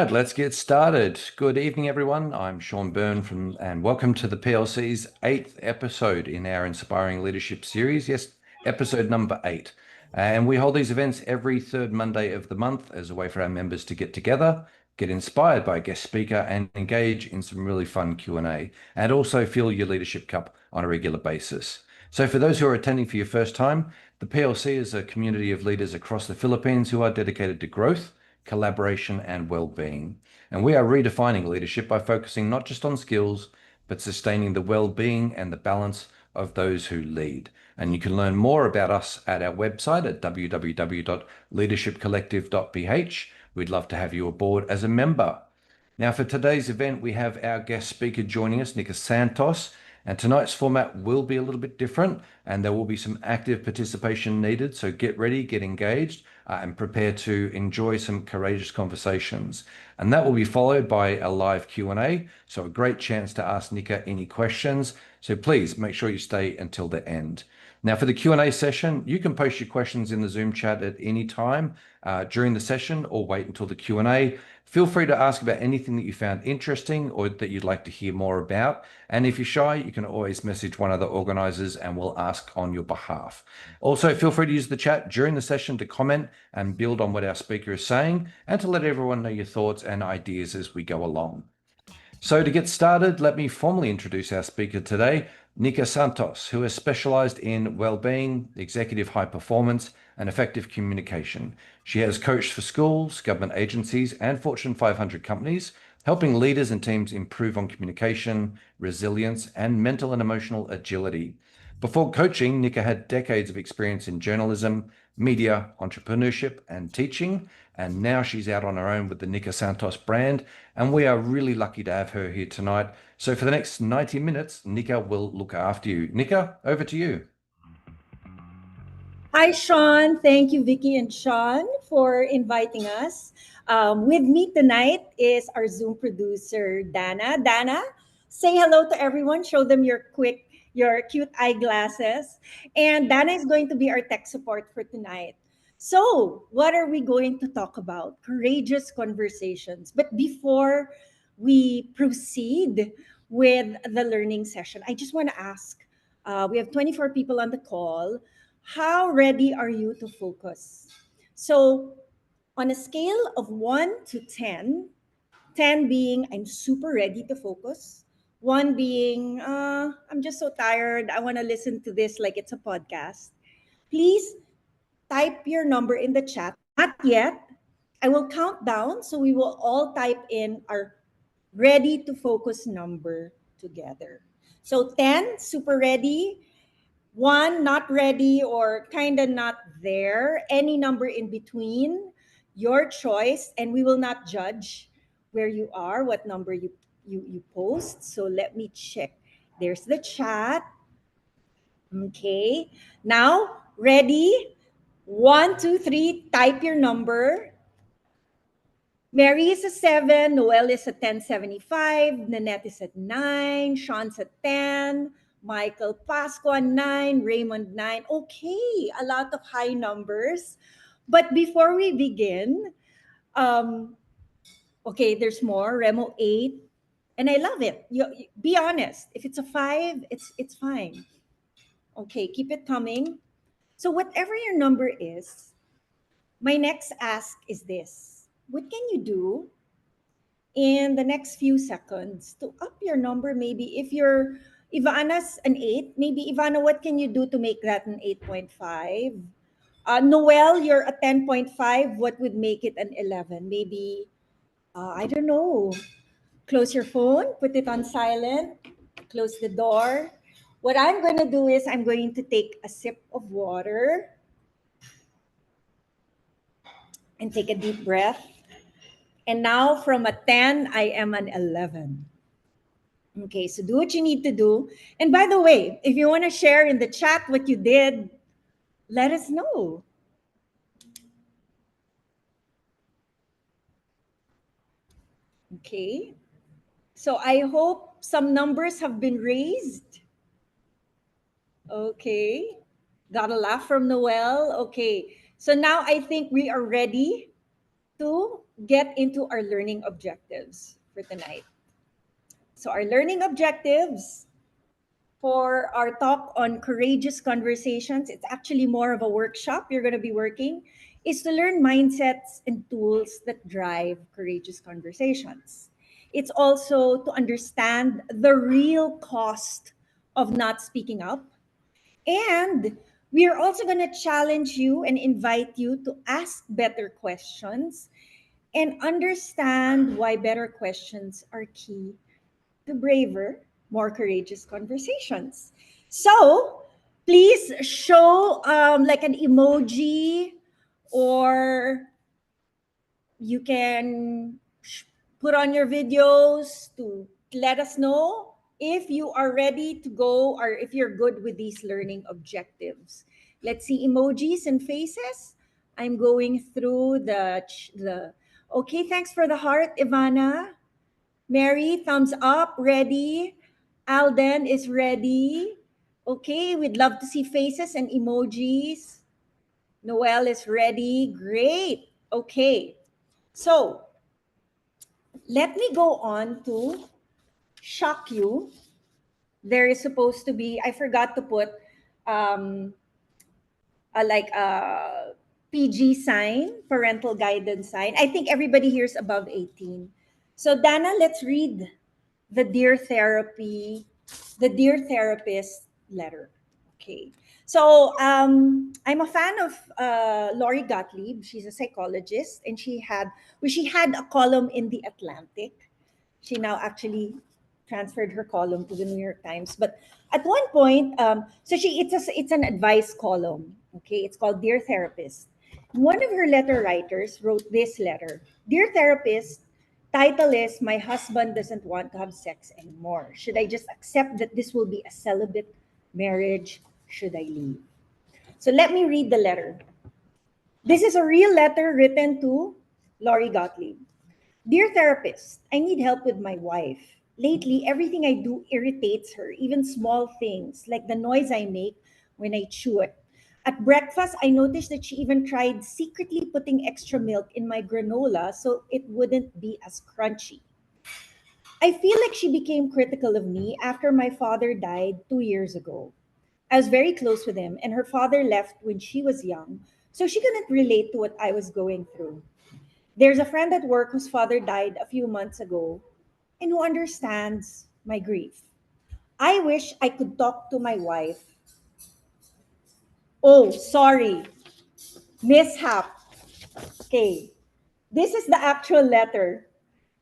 right, let's get started. Good evening, everyone. I'm Sean Byrne and welcome to the PLC's 8th episode in our Inspiring Leadership series. Yes, episode number 8. And we hold these events every third Monday of the month as a way for our members to get together, get inspired by a guest speaker, and engage in some really fun Q&A, and also fill your leadership cup on a regular basis. So for those who are attending for your first time, the PLC is a community of leaders across the Philippines who are dedicated to growth, collaboration, and well-being. And we are redefining leadership by focusing not just on skills, but sustaining the well-being and the balance of those who lead. And you can learn more about us at our website at www.leadershipcollective.ph. We'd love to have you aboard as a member. Now, for today's event, we have our guest speaker joining us, Nikka Santos. And tonight's format will be a little bit different, and there will be some active participation needed. So get ready, get engaged, and prepare to enjoy some courageous conversations. And that will be followed by a live Q&A. So a great chance to ask Nikka any questions. So please make sure you stay until the end. Now, for the Q&A session, you can post your questions in the Zoom chat at any time during the session, or wait until the Q&A. Feel free to ask about anything that you found interesting or that you'd like to hear more about. And if you're shy, you can always message one of the organizers and we'll ask on your behalf. Also, feel free to use the chat during the session to comment and build on what our speaker is saying, and to let everyone know your thoughts and ideas as we go along. So to get started, let me formally introduce our speaker today, Nikka Santos, who has specialized in well-being, executive high performance, and effective communication. She has coached for schools, government agencies, and Fortune 500 companies, helping leaders and teams improve on communication, resilience, and mental and emotional agility. Before coaching, Nikka had decades of experience in journalism, media, entrepreneurship, and teaching. And now she's out on her own with the Nikka Santos brand. And we are really lucky to have her here tonight. So for the next 90 minutes, Nikka will look after you. Nikka, over to you. Hi, Sean. Thank you, Vicky and Sean, for inviting us. With me tonight is our Zoom producer, Dana. Dana, say hello to everyone. Show them your cute eyeglasses. And Dana is going to be our tech support for tonight. So, what are we going to talk about? Courageous conversations. But before we proceed with the learning session, I just want to ask, we have 24 people on the call. How ready are you to focus? So, on a scale of 1 to 10, 10 being I'm super ready to focus, 1 being I'm just so tired, I want to listen to this like it's a podcast, please type your number in the chat. Not yet. I will count down, so we will all type in our ready to focus number together. So 10, super ready. 1, not ready or kind of not there. Any number in between, your choice, and we will not judge where you are, what number you post. So let me check. There's the chat. Okay. Now, ready? 1, 2, 3. Type your number. Mary is a 7, Noel is a 1075, Nanette is at 9, Sean's at 10, Michael Pasqua 9, Raymond 9. Okay, a lot of high numbers. But before we begin, um, okay, there's more. Remo 8, and I love it. Be honest. If it's a 5, it's fine. Okay, keep it coming. So whatever your number is, my next ask is this: what can you do in the next few seconds to up your number? Maybe if you're Ivana's an 8, maybe Ivana, what can you do to make that an 8.5? Noel, you're a 10.5. What would make it an 11? Maybe, I don't know. Close your phone, put it on silent, close the door. What I'm going to do is I'm going to take a sip of water and take a deep breath. And now from a 10, I am an 11. Okay, so do what you need to do. And by the way, if you want to share in the chat what you did, let us know. Okay, so I hope some numbers have been raised. Okay, got a laugh from Noel. Okay, so now I think we are ready to get into our learning objectives for tonight. So, our learning objectives for our talk on courageous conversations, it's actually more of a workshop you're going to be working, is to learn mindsets and tools that drive courageous conversations. It's also to understand the real cost of not speaking up. And we are also going to challenge you and invite you to ask better questions and understand why better questions are key to braver, more courageous conversations. So please show like an emoji, or you can put on your videos to let us know if you are ready to go or if you're good with these learning objectives. Let's see emojis and faces. I'm going through the okay, thanks for the heart, Ivana. Mary, thumbs up, ready. Alden is ready. Okay, we'd love to see faces and emojis. Noel is ready. Great. Okay. So let me go on to shock you. There is supposed to be, I forgot to put um, like a PG sign, parental guidance sign. I think everybody here is above 18. So Dana, let's read the Dear Therapy, the Dear Therapist letter. Okay. So I'm a fan of Lori Gottlieb. She's a psychologist, and she had a column in the Atlantic. She now actually transferred her column to the New York Times. But at one point, so it's an advice column. Okay, it's called Dear Therapist. One of her letter writers wrote this letter: Dear Therapist, title is My Husband Doesn't Want to Have Sex Anymore. Should I just accept that this will be a celibate marriage? Should I leave? So let me read the letter. This is a real letter written to Lori Gottlieb. Dear therapist, I need help with my wife. Lately, everything I do irritates her, even small things like the noise I make when I chew it. At breakfast, I noticed that she even tried secretly putting extra milk in my granola so it wouldn't be as crunchy. I feel like she became critical of me after my father died 2 years ago. I was very close with him, and her father left when she was young, so she couldn't relate to what I was going through. There's a friend at work whose father died a few months ago and who understands my grief. I wish I could talk to my wife. Oh, sorry, mishap. Okay, this is the actual letter.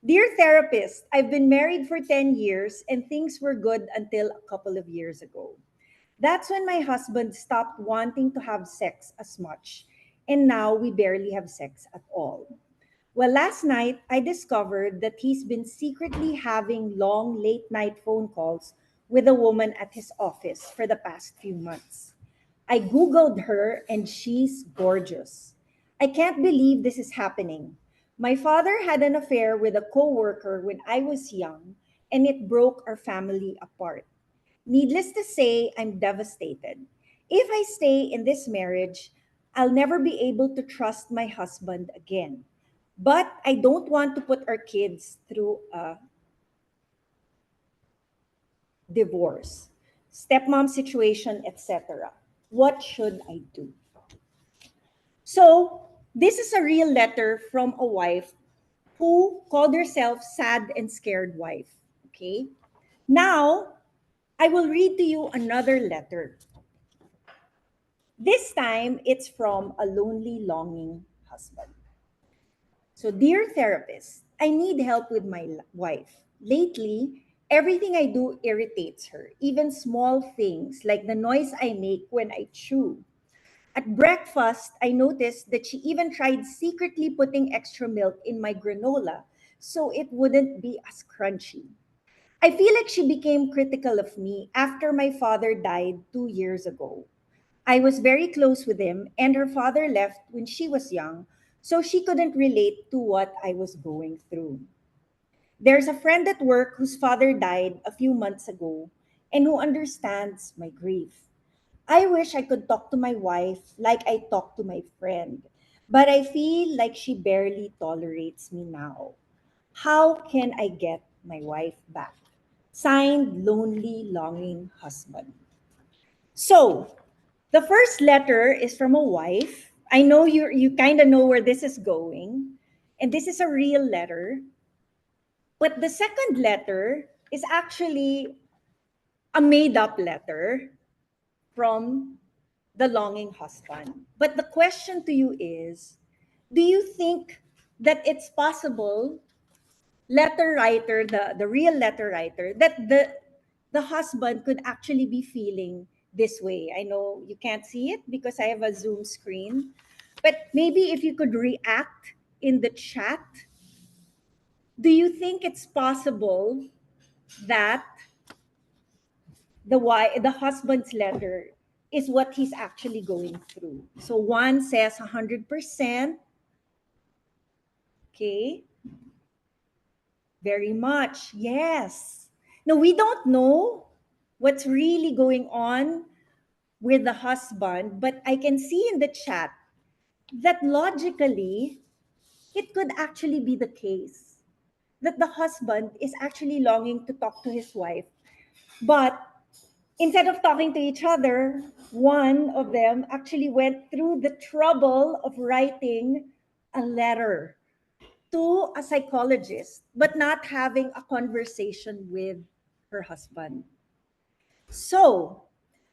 Dear therapist, I've been married for 10 years and things were good until a couple of years ago. That's when my husband stopped wanting to have sex as much, and now we barely have sex at all. Well, last night I discovered that he's been secretly having long late night phone calls with a woman at his office for the past few months. I Googled her and she's gorgeous. I can't believe this is happening. My father had an affair with a coworker when I was young and it broke our family apart. Needless to say, I'm devastated. If I stay in this marriage, I'll never be able to trust my husband again. But I don't want to put our kids through a divorce, stepmom situation, etc. What should I do? So, this is a real letter from a wife who called herself Sad and Scared Wife. Okay? Now, I will read to you another letter. This time, it's from a lonely, longing husband. So, dear therapist, I need help with my wife. Lately, everything I do irritates her, even small things like the noise I make when I chew. At breakfast, I noticed that she even tried secretly putting extra milk in my granola so it wouldn't be as crunchy. I feel like she became critical of me after my father died 2 years ago. I was very close with him, and her father left when she was young, so she couldn't relate to what I was going through. There's a friend at work whose father died a few months ago and who understands my grief. I wish I could talk to my wife like I talk to my friend, but I feel like she barely tolerates me now. How can I get my wife back? Signed, lonely, longing husband. So, the first letter is from a wife. I know you kind of know where this is going, and this is a real letter. But the second letter is actually a made up letter from the longing husband. But the question to you is, do you think that it's possible, letter writer, the real letter writer, that the husband could actually be feeling this way? I know you can't see it because I have a Zoom screen, but maybe if you could react in the chat, do you think it's possible that the husband's letter is what he's actually going through? So one says 100%. Okay, very much. Yes. No, we don't know what's really going on with the husband, but I can see in the chat that logically it could actually be the case that the husband is actually longing to talk to his wife, but instead of talking to each other, one of them actually went through the trouble of writing a letter to a psychologist, but not having a conversation with her husband. So,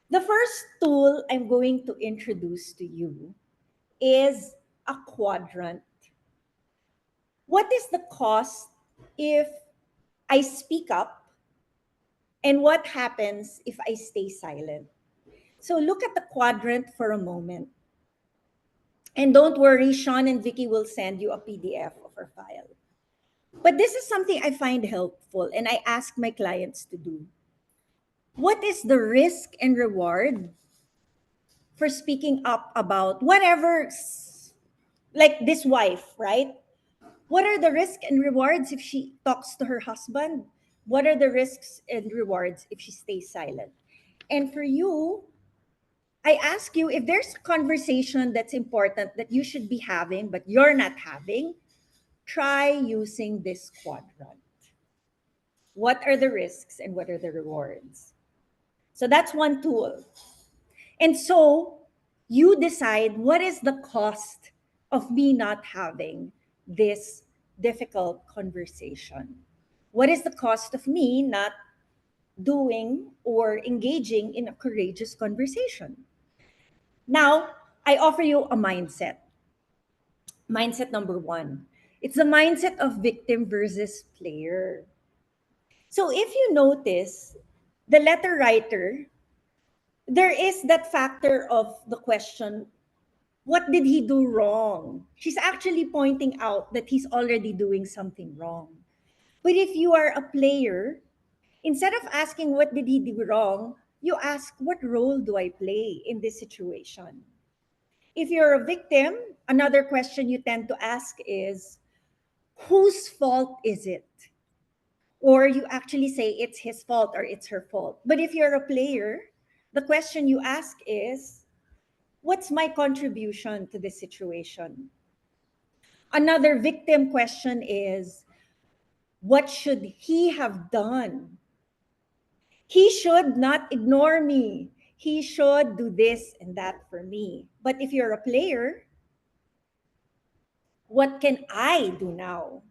the first tool I'm going to introduce to you is a quadrant. What is the cost if I speak up, and what happens if I stay silent? So, look at the quadrant for a moment. And don't worry, Sean and Vicky will send you a PDF of our file. But this is something I find helpful and I ask my clients to do. What is the risk and reward for speaking up about whatever, like this wife, right? What are the risks and rewards if she talks to her husband? What are the risks and rewards if she stays silent? And for you, I ask you, if there's a conversation that's important that you should be having, but you're not having, try using this quadrant. What are the risks and what are the rewards? So that's one tool. And so you decide, what is the cost of me not having this difficult conversation? What is the cost of me not doing or engaging in a courageous conversation? Now, I offer you a mindset. Mindset number one. It's the mindset of victim versus player. So if you notice, the letter writer, there is that factor of the question, what did he do wrong? She's actually pointing out that he's already doing something wrong. But if you are a player, instead of asking what did he do wrong, you ask, what role do I play in this situation? If you're a victim, another question you tend to ask is, whose fault is it? Or you actually say it's his fault or it's her fault. But if you're a player, the question you ask is, what's my contribution to this situation? Another victim question is, what should he have done? He should not ignore me. He should do this and that for me. But if you're a player, what can I do now?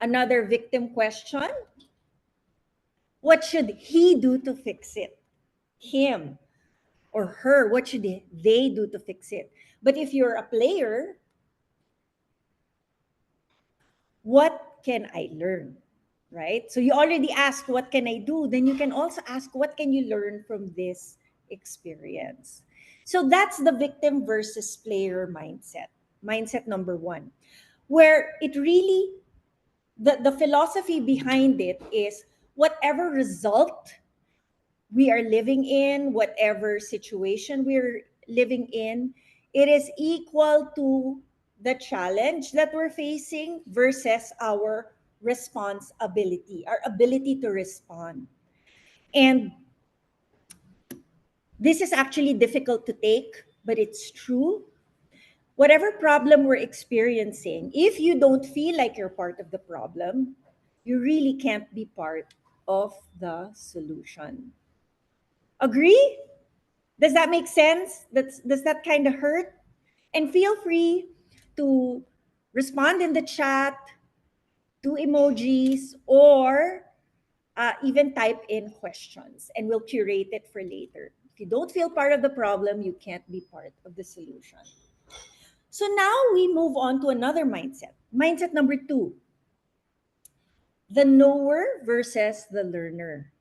Another victim question, what should he do to fix it? Him or her, what should they do to fix it? But if you're a player, what can I learn? Right? So you already asked, what can I do? Then you can also ask, what can you learn from this experience? So that's the victim versus player mindset. Mindset number one, where it really, the philosophy behind it is whatever result we are living in, whatever situation we're living in, it is equal to the challenge that we're facing versus our responsibility, our ability to respond. And this is actually difficult to take, but it's true. whatever problem we're experiencing, if you don't feel like you're part of the problem, you really can't be part of the solution. Agree? Does that make sense? Does that kind of hurt? And feel free to respond in the chat, do emojis, or even type in questions, and we'll curate it for later. If you don't feel part of the problem, you can't be part of the solution. So now we move on to another mindset. Mindset number 2, the knower versus the learner.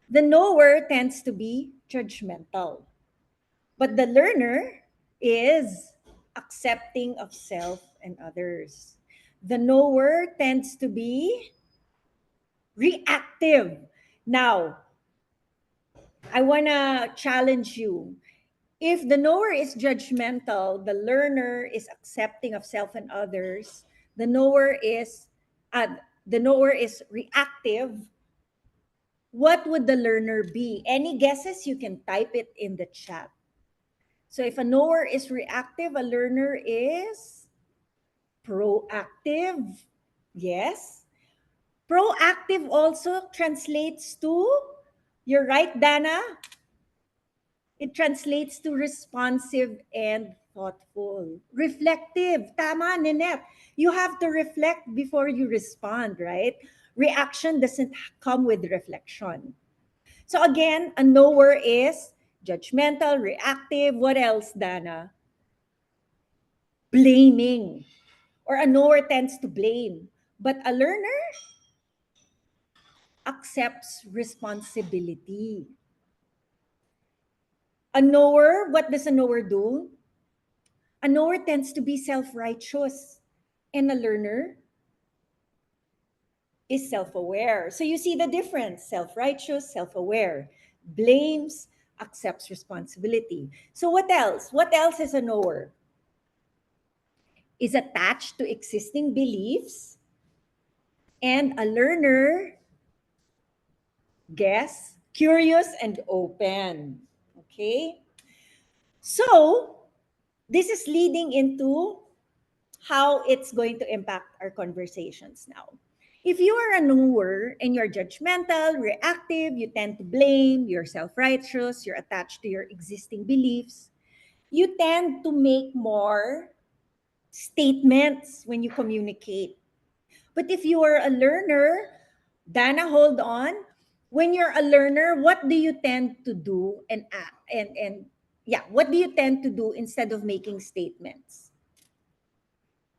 The knower tends to be judgmental, but the learner is accepting of self and others. The knower tends to be reactive. Now, I want to challenge you. If the knower is judgmental, the learner is accepting of self and others, the knower is uh, the knower is reactive, what would the learner be? Any guesses? You can type it in the chat. So if a knower is reactive, a learner is proactive. Yes. Proactive also translates to, you're right, Dana. It translates to responsive and thoughtful. Reflective. Tama, Ninette. You have to reflect before you respond, right? Reaction doesn't come with reflection. So again, a knower is judgmental, reactive. What else, Dana? Blaming. Or a knower tends to blame. But a learner accepts responsibility. A knower, what does a knower do? A knower tends to be self-righteous, and a learner is self-aware. So you see the difference: self-righteous, self-aware, blames, accepts responsibility. So what else? What else is a knower? Is attached to existing beliefs, and a learner, guess, curious and open. Okay? So this is leading into how it's going to impact our conversations now. If you are a knower and you're judgmental, reactive, you tend to blame, you're self-righteous, you're attached to your existing beliefs, you tend to make more statements when you communicate. But if you are a learner, Dana, hold on. When you're a learner, what do you tend to do and act and yeah, what do you tend to do instead of making statements?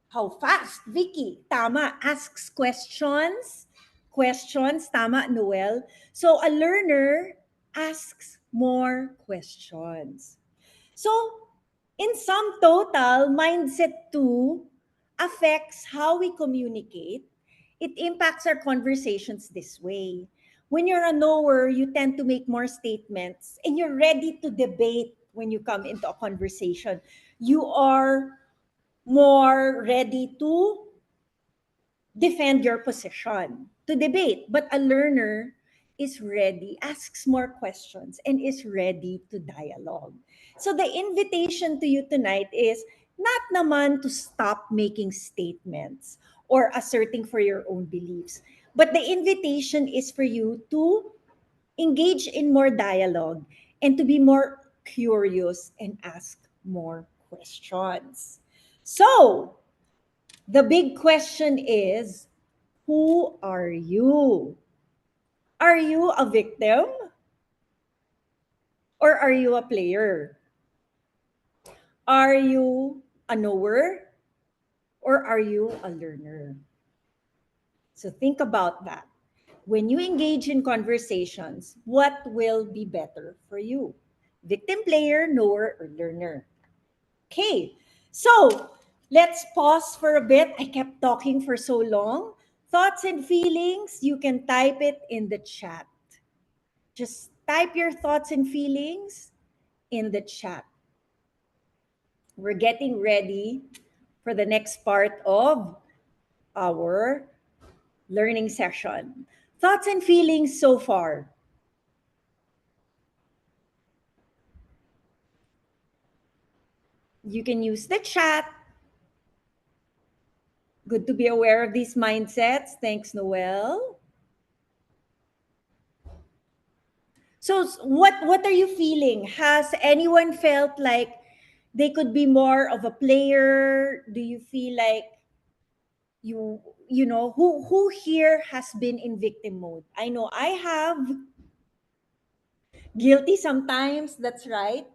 How fast? Vicky, tama. Asks questions. Questions, tama, Noel. So a learner asks more questions. So in sum total, mindset 2 affects how we communicate. It impacts our conversations this way. When you're a knower, you tend to make more statements and you're ready to debate when you come into a conversation. You are more ready to defend your position, to debate. But a learner is ready, asks more questions, and is ready to dialogue. So the invitation to you tonight is not naman to stop making statements or asserting for your own beliefs, but the invitation is for you to engage in more dialogue and to be more curious and ask more questions. So, the big question is, who are you? Are you a victim or are you a player? Are you a knower or are you a learner? So think about that. When you engage in conversations, what will be better for you? Victim, player, knower, or learner? Okay, so let's pause for a bit. I kept talking for so long. Thoughts and feelings, you can type it in the chat. Just type your thoughts and feelings in the chat. We're getting ready for the next part of our learning session. Thoughts and feelings so far. You can use the chat. Good to be aware of these mindsets. Thanks, Noel. So what are you feeling? Has anyone felt like they could be more of a player? Do you feel like you you know who here has been in victim mode? I know I have. Guilty sometimes, that's right.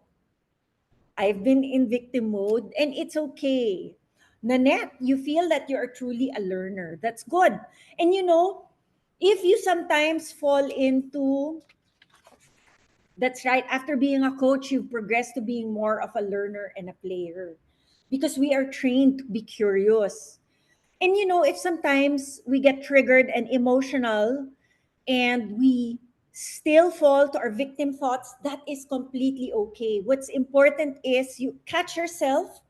I've been in victim mode and it's okay. Nanette, you feel that you are truly a learner. That's good. And if you sometimes fall into, that's right, after being a coach, you've progressed to being more of a learner and a player because we are trained to be curious. And if sometimes we get triggered and emotional and we still fall to our victim thoughts, that is completely okay. What's important is you catch yourself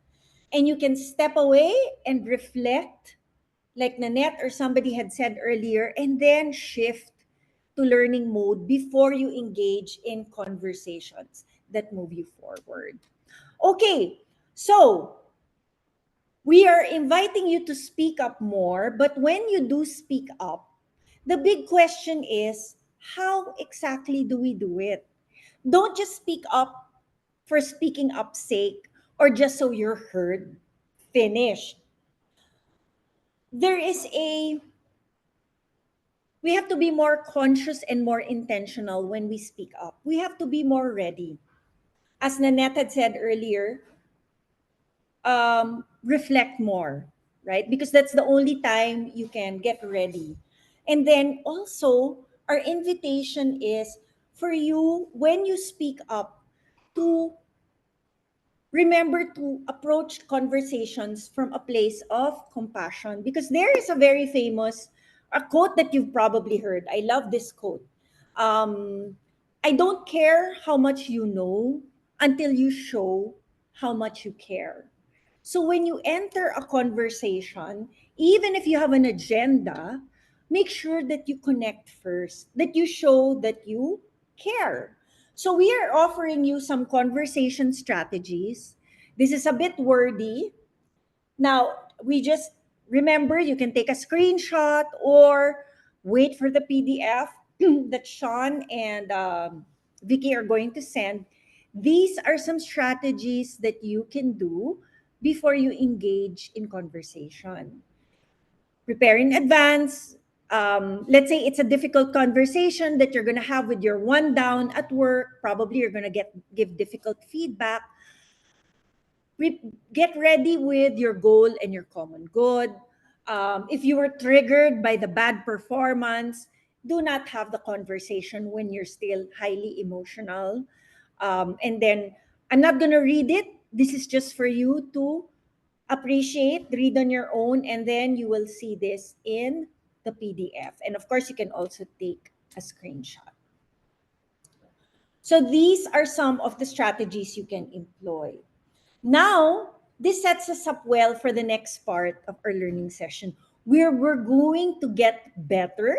and you can step away and reflect, like Nanette or somebody had said earlier, and then shift to learning mode before you engage in conversations that move you forward. Okay, so we are inviting you to speak up more, but when you do speak up, the big question is how exactly do we do it? Don't just speak up for speaking up's sake or just so you're heard. Finish. There is a We have to be more conscious and more intentional when we speak up. We have to be more ready. As Nanette had said earlier, reflect more, right? Because that's the only time you can get ready. And then also, our invitation is for you, when you speak up, to remember to approach conversations from a place of compassion, because there is a very famous a quote that you've probably heard. I love this quote. um, I don't care how much you know until you show how much you care. So when you enter a conversation, even if you have an agenda, make sure that you connect first, that you show that you care. So we are offering you some conversation strategies. This is a bit wordy. Now, we just remember you can take a screenshot or wait for the PDF that Sean and Vicky are going to send. These are some strategies that you can do before you engage in conversation. Prepare in advance. Let's say it's a difficult conversation that you're going to have with your one down at work. Probably you're going to give difficult feedback. Get ready with your goal and your common good. If you were triggered by the bad performance, do not have the conversation when you're still highly emotional. And then I'm not going to read it. This is just for you to appreciate, read on your own, and then you will see this in the PDF. And of course, you can also take a screenshot. So these are some of the strategies you can employ. Now, this sets us up well for the next part of our learning session, where we're going to get better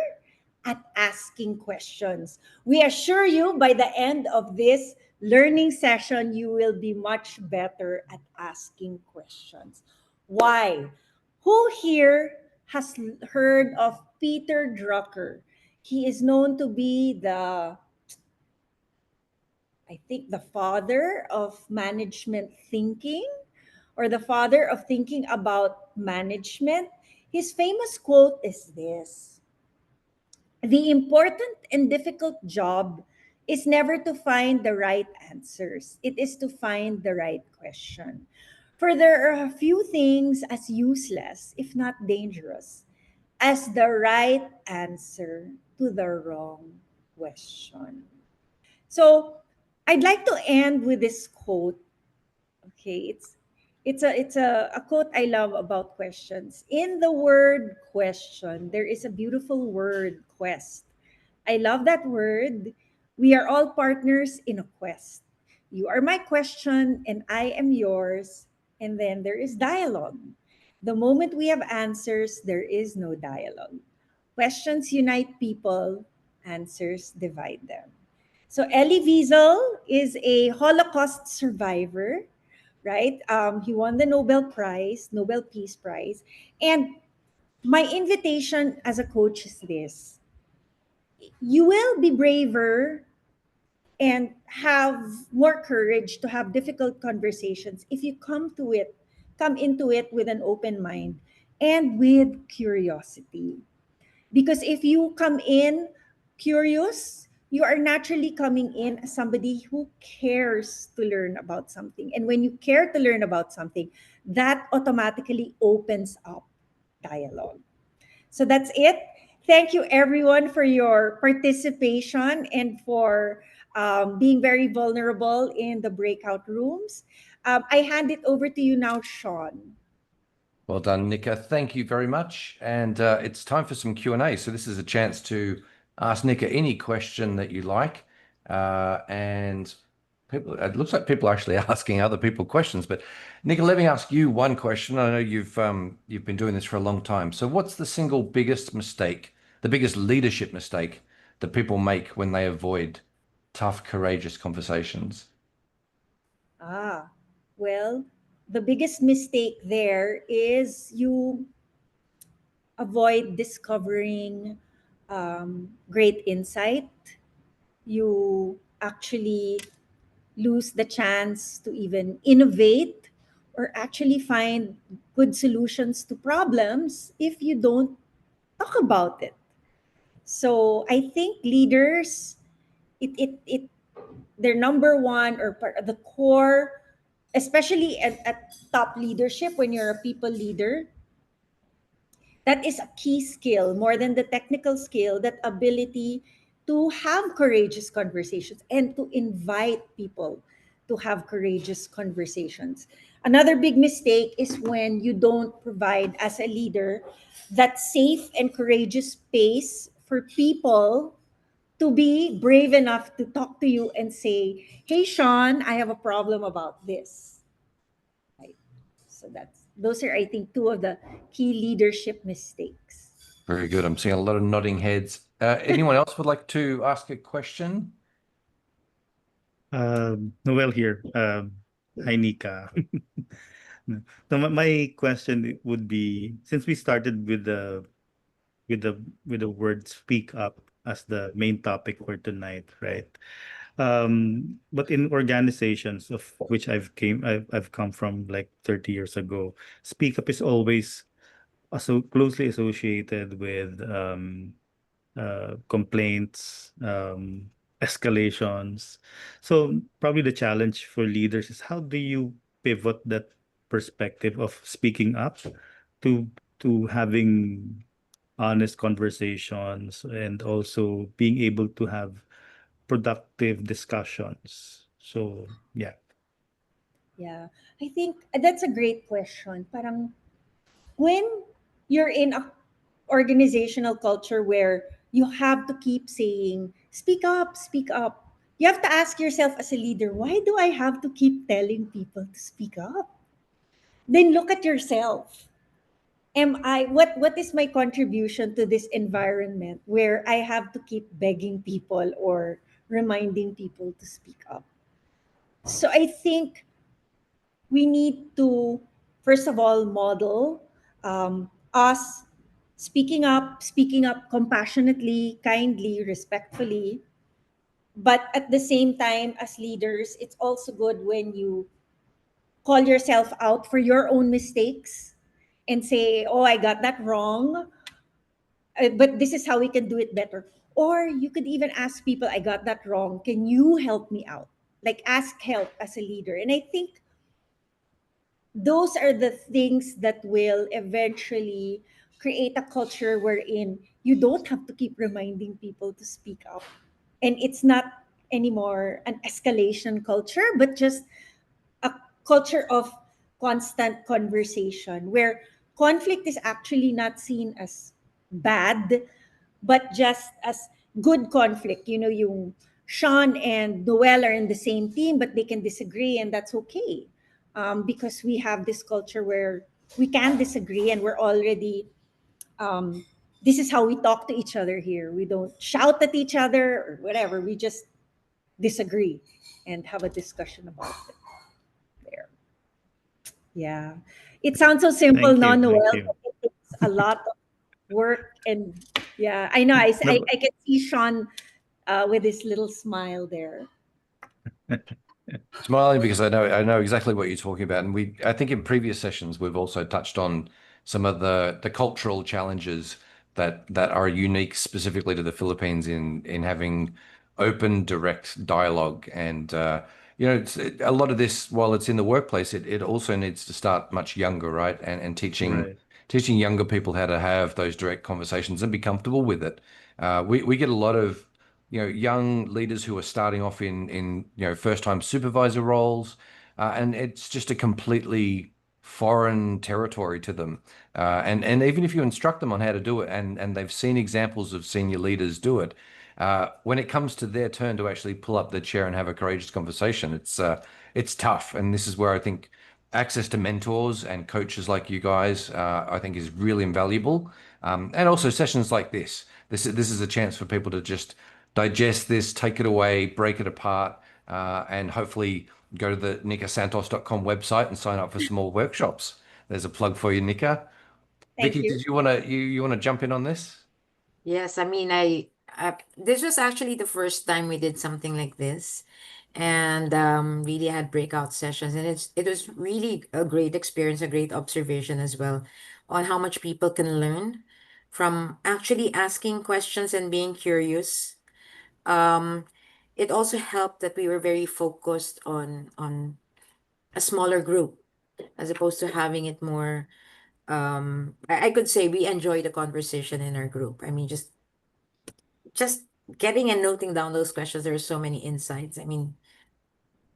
at asking questions. We assure you by the end of this learning session, you will be much better at asking questions. Why? Who here has heard of Peter Drucker? He is known to be I think, the father of management thinking, or the father of thinking about management. His famous quote is this: the important and difficult job is never to find the right answers, it is to find the right question. For there are a few things as useless, if not dangerous, as the right answer to the wrong question. So I'd like to end with this quote. Okay, it's a quote I love about questions. In the word question, there is a beautiful word, quest. I love that word. We are all partners in a quest. You are my question and I am yours. And then there is dialogue. The moment we have answers, there is no dialogue. Questions unite people, answers divide them. So Elie Wiesel is a Holocaust survivor right? He won the Nobel Prize, Nobel Peace Prize. And my invitation as a coach is this: you will be braver and have more courage to have difficult conversations if you come into it with an open mind and with curiosity. Because if you come in curious, you are naturally coming in as somebody who cares to learn about something. And when you care to learn about something, that automatically opens up dialogue. So that's it. Thank you, everyone, for your participation and for being very vulnerable in the breakout rooms. I hand it over to you now, Sean. Well done, Nikka. Thank you very much. And it's time for some Q&A. So this is a chance to ask Nikka any question that you like. And people, it looks like people are actually asking other people questions. But Nikka, let me ask you one question. I know you've been doing this for a long time. So what's the single biggest mistake, the biggest leadership mistake that people make when they avoid tough, courageous conversations? Ah, well, the biggest mistake there is you avoid discovering great insight. You actually lose the chance to even innovate or actually find good solutions to problems if you don't talk about it. So I think leaders, it their number one or part of the core, especially at top leadership when you're a people leader, that is a key skill more than the technical skill, that ability to have courageous conversations and to invite people to have courageous conversations. Another big mistake is when you don't provide as a leader that safe and courageous space for people to be brave enough to talk to you and say, "Hey Sean, I have a problem about this." Right? So that's those are, I think, two of the key leadership mistakes. Very good. I'm seeing a lot of nodding heads. Anyone else would like to ask a question? Noel here. Hi, Nika. So my question would be, since we started with the word "speak up" as the main topic for tonight, right? But in organizations of which I've come from like 30 years ago, speak up is always so closely associated with complaints, escalations. So probably the challenge for leaders is how do you pivot that perspective of speaking up to having honest conversations and also being able to have productive discussions. So yeah. Yeah, I think that's a great question. Parang when you're in a organizational culture where you have to keep saying, "Speak up, speak up." You have to ask yourself as a leader, why do I have to keep telling people to speak up? Then look at yourself. What is my contribution to this environment where I have to keep begging people or reminding people to speak up? So I think we need to, first of all, model us speaking up compassionately, kindly, respectfully. But at the same time, as leaders, it's also good when you call yourself out for your own mistakes and say, "Oh, I got that wrong, but this is how we can do it better." Or you could even ask people, "I got that wrong. Can you help me out?" Like ask help as a leader. And I think those are the things that will eventually create a culture wherein you don't have to keep reminding people to speak up. And it's not anymore an escalation culture, but just a culture of constant conversation where conflict is actually not seen as bad, but just as good conflict. You know, yung Sean and Noel are in the same team, but they can disagree, and that's okay. Because we have this culture where we can disagree, and we're already, um, this is how we talk to each other here. We don't shout at each other or whatever. We just disagree and have a discussion about it there. Yeah. It sounds so simple, Thank no, you. Thank Noel, you. but it takes a lot of work. And yeah, I know. No, I can see Sean with his little smile there. Smiling because I know exactly what you're talking about, and I think in previous sessions we've also touched on some of the cultural challenges that are unique specifically to the Philippines in having open, direct dialogue, and a lot of this, while it's in the workplace, it also needs to start much younger, right? And right. teaching younger people how to have those direct conversations and be comfortable with it. We get a lot of young leaders who are starting off in first time supervisor roles, and it's just a completely foreign territory to them. And even if you instruct them on how to do it, and they've seen examples of senior leaders do it, when it comes to their turn to actually pull up the chair and have a courageous conversation, it's tough. And this is where I think access to mentors and coaches like you guys, I think, is really invaluable. And also sessions like this. This is a chance for people to just digest this, take it away, break it apart, and hopefully go to the nikkasantos.com website and sign up for some more workshops. There's a plug for you, Nikka. Thank Vicky, you. did you want to you want to jump in on this? Yes, I mean, this was actually the first time we did something like this, and really had breakout sessions, and it was really a great experience, a great observation as well, on how much people can learn from actually asking questions and being curious. Um, it also helped that we were very focused on a smaller group as opposed to having it more. I could say we enjoyed the conversation in our group. I mean, just getting and noting down those questions, there are so many insights. I mean,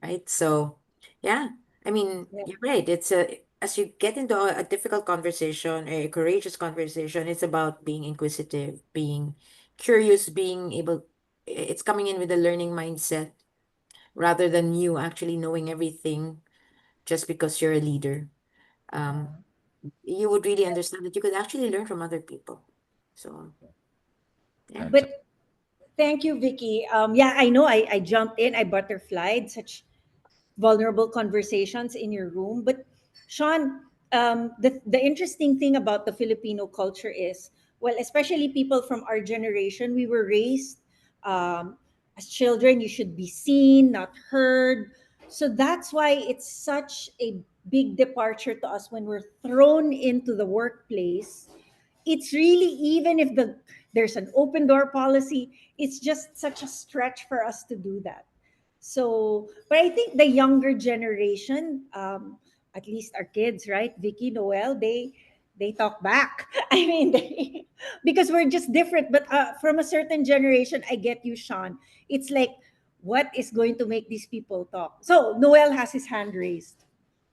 right? So, yeah, I mean, Yeah. you're right. It's a as you get into a difficult conversation, a courageous conversation, it's about being inquisitive, being curious, being able. It's coming in with a learning mindset rather than you actually knowing everything just because you're a leader. Um, you would really understand that you could actually learn from other people. So, yeah. Fantastic. But thank you, Vicky. Yeah, I know I jumped in, I butterflied such vulnerable conversations in your room. But Sean, the interesting thing about the Filipino culture is, well, especially people from our generation, we were raised um, as children, you should be seen, not heard. So that's why it's such a big departure to us when we're thrown into the workplace. It's really, even if there's an open door policy, it's just such a stretch for us to do that. So, but I think the younger generation, at least our kids, right, Vicky, Noel, they talk back. I mean, because we're just different. But from a certain generation, I get you, Sean. It's like, what is going to make these people talk? So Noel has his hand raised.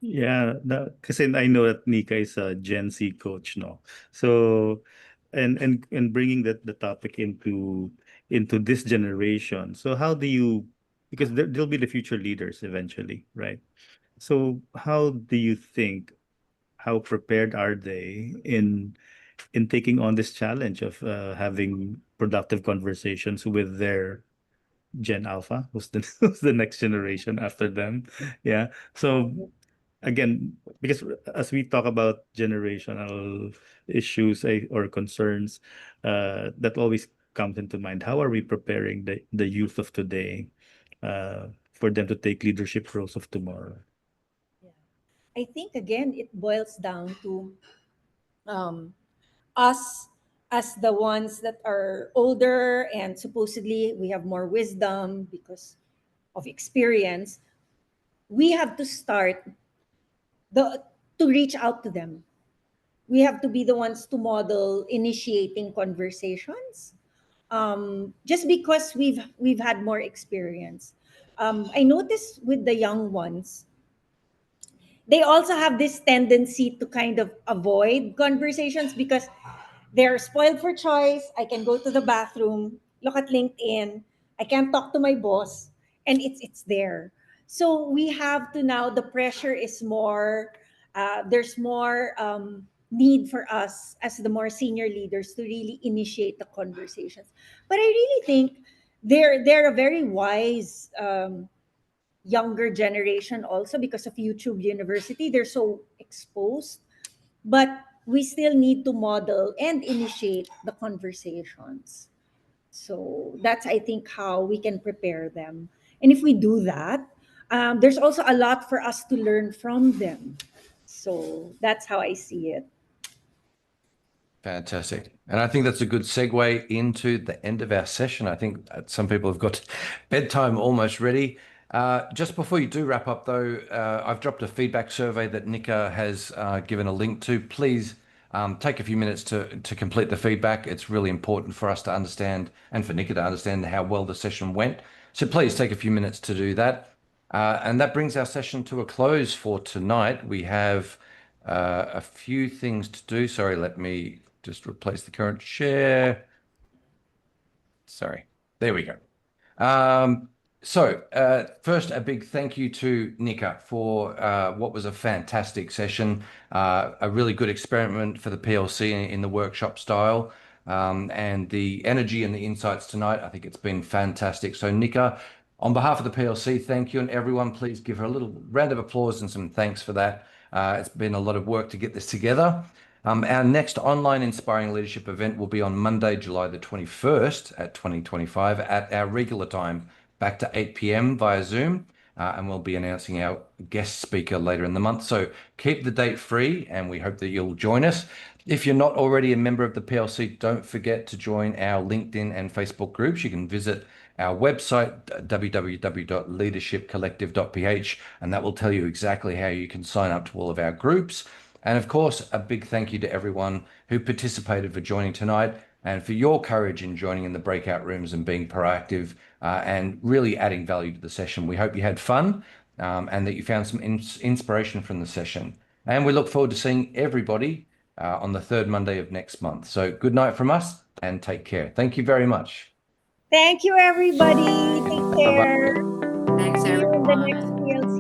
Yeah, kasi I know that Nika is a Gen Z coach, no? So, and bringing the topic into this generation. So how do you, because there'll be the future leaders eventually, right? So how do you think, how prepared are they in taking on this challenge of having productive conversations with their Gen Alpha, who's the who's the next generation after them? Yeah. So again, because as we talk about generational issues or concerns, that always comes into mind. How are we preparing the youth of today for them to take leadership roles of tomorrow? Yeah. I think again, it boils down to um, us as the ones that are older and supposedly we have more wisdom because of experience. We have to start the to reach out to them. We have to be the ones to model initiating conversations. Just because we've had more experience. I notice with the young ones, they also have this tendency to kind of avoid conversations because they're spoiled for choice. I can go to the bathroom, look at LinkedIn. I can't talk to my boss, and it's there. So we have to now. The pressure is more. There's more need for us as the more senior leaders to really initiate the conversations. But I really think they're a very wise younger generation also because of YouTube University. They're so exposed, but we still need to model and initiate the conversations. So that's, I think, how we can prepare them. And if we do that, there's also a lot for us to learn from them. So that's how I see it. Fantastic. And I think that's a good segue into the end of our session. I think some people have got bedtime almost ready. Just before you do wrap up, though, I've dropped a feedback survey that Nikka has given a link to. Please take a few minutes to complete the feedback. It's really important for us to understand and for Nikka to understand how well the session went. So please take a few minutes to do that. And that brings our session to a close for tonight. We have a few things to do. Sorry, let me just replace the current share. Sorry, there we go. First, a big thank you to Nikka for what was a fantastic session, a really good experiment for the PLC in the workshop style, and the energy and the insights tonight. I think it's been fantastic. So Nikka, on behalf of the PLC, thank you. And everyone, please give her a little round of applause and some thanks for that. It's been a lot of work to get this together. Our next online Inspiring Leadership event will be on Monday, July the 21st at 2025 at our regular time, back to 8 p.m. via Zoom. And we'll be announcing our guest speaker later in the month. So keep the date free, and we hope that you'll join us. If you're not already a member of the PLC, don't forget to join our LinkedIn and Facebook groups. You can visit our website, www.leadershipcollective.ph, and that will tell you exactly how you can sign up to all of our groups. And of course, a big thank you to everyone who participated for joining tonight and for your courage in joining in the breakout rooms and being proactive and really adding value to the session. We hope you had fun and that you found some inspiration from the session. And we look forward to seeing everybody on the third Monday of next month. So good night from us and take care. Thank you very much. Thank you, everybody. Take Bye-bye. care. Thanks, See you in the next everyone. PLC